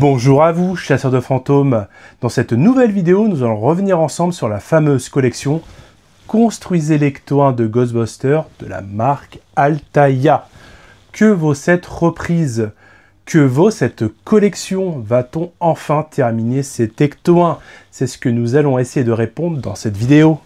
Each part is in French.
Bonjour à vous, chasseurs de fantômes. Dans cette nouvelle vidéo, nous allons revenir ensemble sur la fameuse collection Construisez l'Ecto-1 de Ghostbusters de la marque Altaïa. Que vaut cette reprise? Que vaut cette collection? Va-t-on enfin terminer cet Ecto-1? C'est ce que nous allons essayer de répondre dans cette vidéo.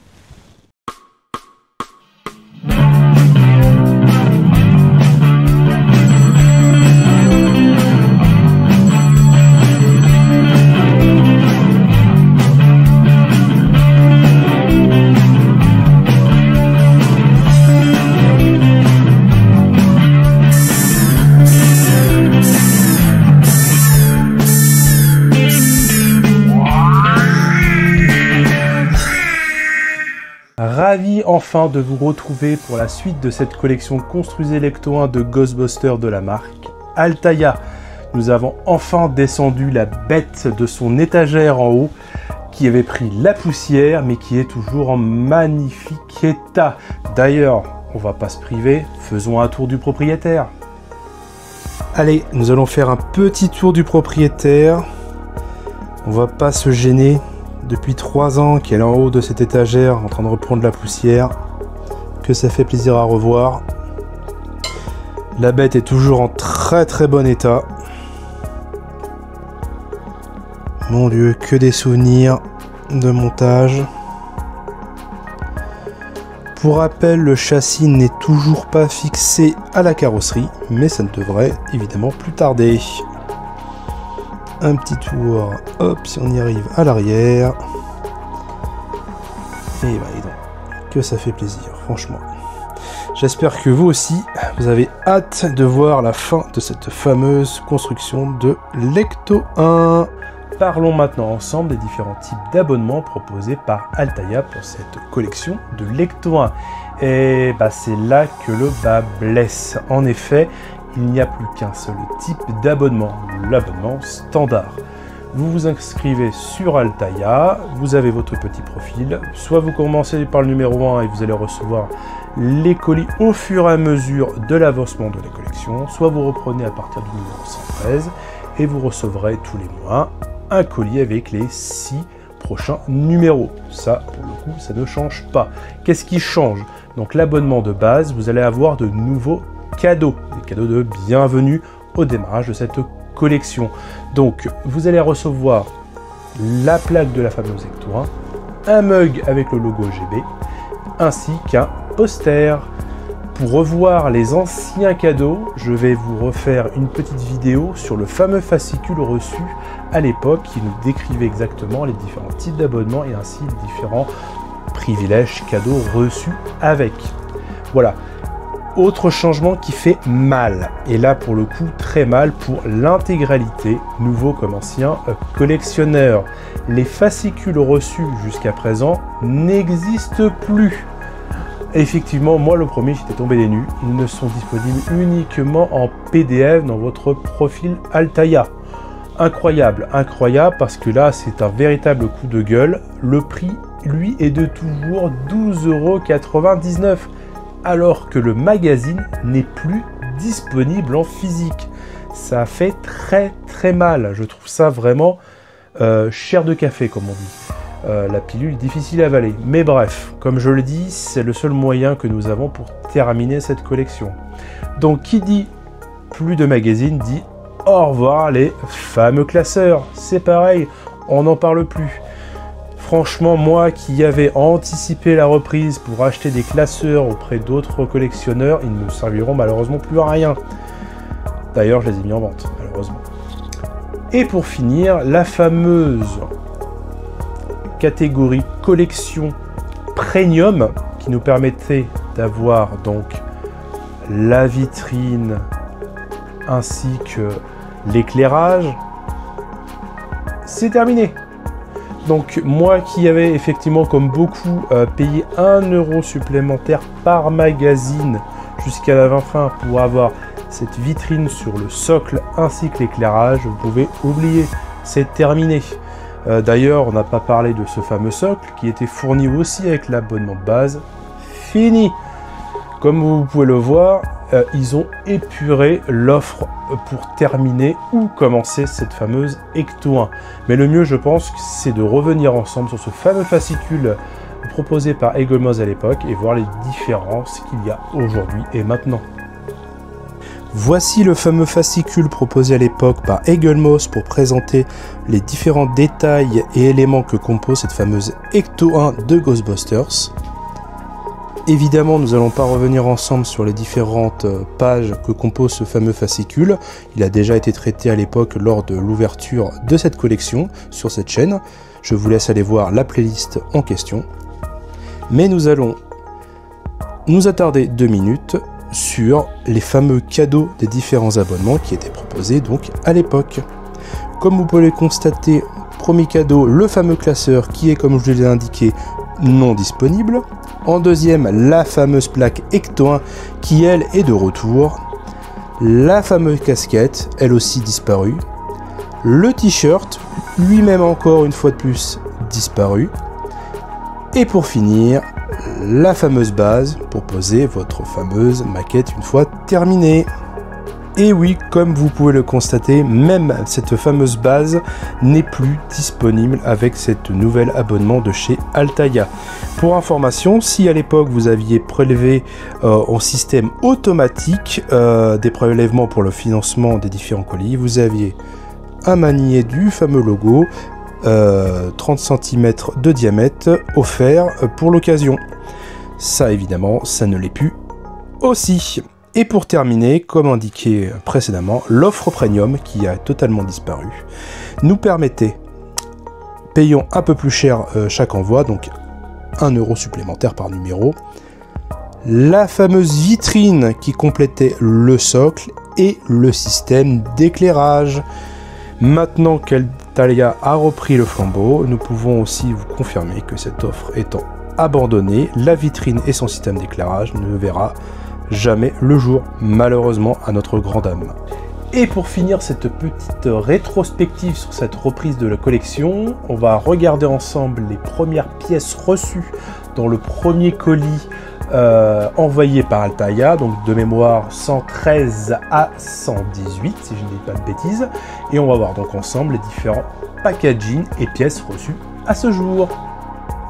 Ravi enfin de vous retrouver pour la suite de cette collection Construisez l'Ecto-1 de Ghostbusters de la marque Altaïa. Nous avons enfin descendu la bête de son étagère en haut qui avait pris la poussière mais qui est toujours en magnifique état. D'ailleurs, on va pas se priver, faisons un tour du propriétaire. Allez, nous allons faire un petit tour du propriétaire. On va pas se gêner. Depuis 3 ans qu'elle est en haut de cette étagère en train de reprendre la poussière, que ça fait plaisir à revoir. La bête est toujours en très bon état. Mon Dieu, que des souvenirs de montage. Pour rappel, le châssis n'est toujours pas fixé à la carrosserie, mais ça ne devrait évidemment plus tarder. Un petit tour, hop, si on y arrive à l'arrière. Et bah, dis donc, que ça fait plaisir, franchement. J'espère que vous aussi, vous avez hâte de voir la fin de cette fameuse construction de l'Ecto-1. Parlons maintenant ensemble des différents types d'abonnements proposés par Altaïa pour cette collection de l'Ecto-1. Et bah, c'est là que le bas blesse. En effet, il n'y a plus qu'un seul type d'abonnement, l'abonnement standard. Vous vous inscrivez sur Altaïa, vous avez votre petit profil, soit vous commencez par le numéro 1 et vous allez recevoir les colis au fur et à mesure de l'avancement de la collection, soit vous reprenez à partir du numéro 113 et vous recevrez tous les mois un colis avec les 6 prochains numéros. Ça, pour le coup, ça ne change pas. Qu'est-ce qui change? Donc l'abonnement de base, vous allez avoir de nouveaux cadeaux, des cadeaux de bienvenue au démarrage de cette collection. Donc vous allez recevoir la plaque de la fameuse Ecto-1, un mug avec le logo GB, ainsi qu'un poster. Pour revoir les anciens cadeaux, je vais vous refaire une petite vidéo sur le fameux fascicule reçu à l'époque qui nous décrivait exactement les différents types d'abonnements et ainsi les différents privilèges cadeaux reçus avec. Voilà. Autre changement qui fait mal, et là pour le coup très mal pour l'intégralité, nouveau comme ancien collectionneur. Les fascicules reçus jusqu'à présent n'existent plus. Effectivement, moi le premier j'étais tombé des nues, ils ne sont disponibles uniquement en PDF dans votre profil Altaïa. Incroyable, incroyable parce que là c'est un véritable coup de gueule. Le prix lui est de toujours 12,99 €. Alors que le magazine n'est plus disponible en physique. Ça fait très mal. Je trouve ça vraiment chair de café, comme on dit. La pilule est difficile à avaler. Mais bref, comme je le dis, c'est le seul moyen que nous avons pour terminer cette collection. Donc, qui dit plus de magazine dit au revoir les fameux classeurs. C'est pareil, on n'en parle plus. Franchement, moi qui avais anticipé la reprise pour acheter des classeurs auprès d'autres collectionneurs, ils ne me serviront malheureusement plus à rien. D'ailleurs, je les ai mis en vente, malheureusement. Et pour finir, la fameuse catégorie collection premium qui nous permettait d'avoir donc la vitrine ainsi que l'éclairage, c'est terminé. Donc moi qui avais effectivement comme beaucoup payé 1 € supplémentaire par magazine jusqu'à la fin pour avoir cette vitrine sur le socle ainsi que l'éclairage, vous pouvez oublier, c'est terminé. D'ailleurs on n'a pas parlé de ce fameux socle qui était fourni aussi avec l'abonnement de base. Fini. Comme vous pouvez le voir, ils ont épuré l'offre pour terminer ou commencer cette fameuse Ecto 1. Mais le mieux, je pense, c'est de revenir ensemble sur ce fameux fascicule proposé par Eaglemoss à l'époque et voir les différences qu'il y a aujourd'hui et maintenant. Voici le fameux fascicule proposé à l'époque par Eaglemoss pour présenter les différents détails et éléments que compose cette fameuse Ecto 1 de Ghostbusters. Évidemment, nous n'allons pas revenir ensemble sur les différentes pages que compose ce fameux fascicule. Il a déjà été traité à l'époque lors de l'ouverture de cette collection sur cette chaîne. Je vous laisse aller voir la playlist en question. Mais nous allons nous attarder 2 minutes sur les fameux cadeaux des différents abonnements qui étaient proposés donc à l'époque. Comme vous pouvez le constater, premier cadeau, le fameux classeur qui est, comme je l'ai indiqué, non disponible. En deuxième, la fameuse plaque Ecto 1 qui, elle, est de retour. La fameuse casquette, elle aussi disparue. Le t-shirt, lui-même encore une fois de plus, disparu. Et pour finir, la fameuse base pour poser votre fameuse maquette une fois terminée. Et oui, comme vous pouvez le constater, même cette fameuse base n'est plus disponible avec cette nouvel abonnement de chez Altaïa. Pour information, si à l'époque vous aviez prélevé en système automatique des prélèvements pour le financement des différents colis, vous aviez un maniet du fameux logo 30 cm de diamètre offert pour l'occasion. Ça évidemment, ça ne l'est plus aussi. Et pour terminer, comme indiqué précédemment, l'offre premium qui a totalement disparu nous permettait, payant un peu plus cher chaque envoi, donc 1 € supplémentaire par numéro, la fameuse vitrine qui complétait le socle et le système d'éclairage. Maintenant qu'Altaïa a repris le flambeau, nous pouvons aussi vous confirmer que cette offre étant abandonnée, la vitrine et son système d'éclairage ne verra jamais le jour, malheureusement, à notre grand dame. Et pour finir cette petite rétrospective sur cette reprise de la collection, on va regarder ensemble les premières pièces reçues dans le premier colis envoyé par Altaïa, donc de mémoire 113 à 118 si je ne dis pas de bêtises, et on va voir donc ensemble les différents packaging et pièces reçues à ce jour.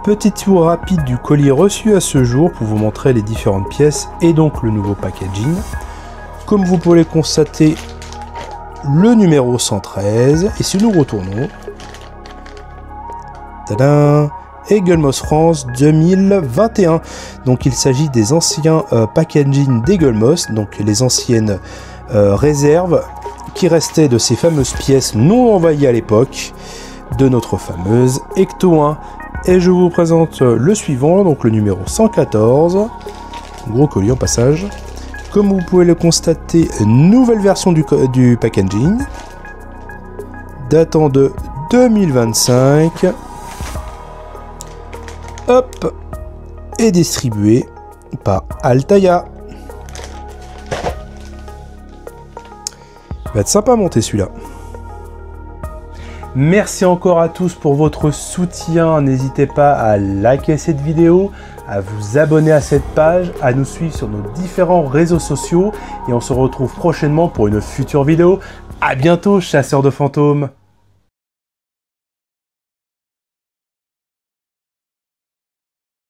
Petit tour rapide du colis reçu à ce jour pour vous montrer les différentes pièces et donc le nouveau packaging. Comme vous pouvez le constater, le numéro 113, et si nous retournons, tadam, Eaglemoss France 2021. Donc il s'agit des anciens packaging d'Eaglemoss, donc les anciennes réserves qui restaient de ces fameuses pièces non envoyées à l'époque de notre fameuse Ecto 1. Et je vous présente le suivant, donc le numéro 114, gros colis en passage. Comme vous pouvez le constater, nouvelle version du packaging, datant de 2025. Hop, et distribué par Altaïa. Il va être sympa à monter celui-là. Merci encore à tous pour votre soutien. N'hésitez pas à liker cette vidéo, à vous abonner à cette page, à nous suivre sur nos différents réseaux sociaux. Et on se retrouve prochainement pour une future vidéo. À bientôt, chasseurs de fantômes!